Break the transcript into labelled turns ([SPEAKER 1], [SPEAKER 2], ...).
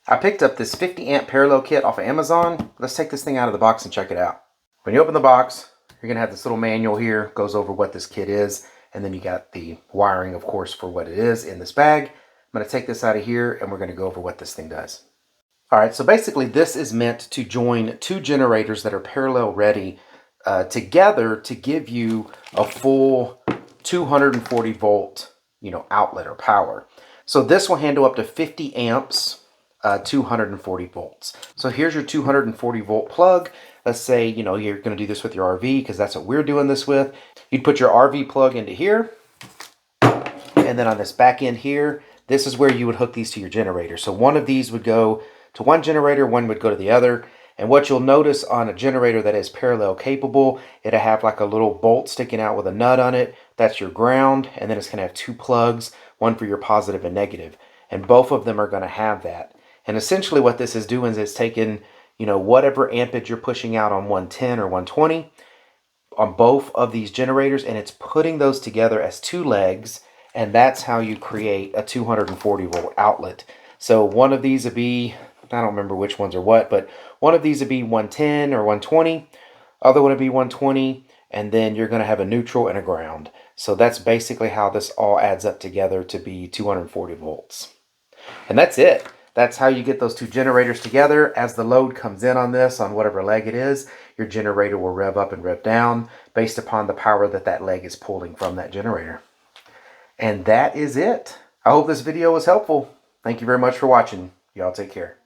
[SPEAKER 1] I picked up this 50 amp parallel kit off of Amazon. Let's take this thing out of the box and check it out. When you open the box, you're gonna have this little manual here, goes over what this kit is, and then you got the wiring, of course, for what it is in this bag. I'm gonna take this out of here and we're gonna go over what this thing does. All right, so basically this is meant to join two generators that are parallel ready together to give you a full 240 volt, outlet or power. So this will handle up to 50 amps, 240 volts. So here's your 240 volt plug. Let's say, you're going to do this with your RV because that's what we're doing this with. You'd put your RV plug into here. And then on this back end here, this is where you would hook these to your generator. So one of these would go to one generator, one would go to the other. And what you'll notice on a generator that is parallel capable, it'll have like a little bolt sticking out with a nut on it. That's your ground. And then it's going to have two plugs, one for your positive and negative. And both of them are going to have that. And essentially what this is doing is it's taking, whatever ampage you're pushing out on 110 or 120 on both of these generators, and it's putting those together as two legs, and that's how you create a 240 volt outlet. So one of these would be, I don't remember which ones are what, but one of these would be 110 or 120, other one would be 120, and then you're going to have a neutral and a ground. So that's basically how this all adds up together to be 240 volts. And that's it. That's how you get those two generators together. As the load comes in on this, on whatever leg it is, your generator will rev up and rev down based upon the power that that leg is pulling from that generator. And that is it. I hope this video was helpful. Thank you very much for watching. Y'all take care.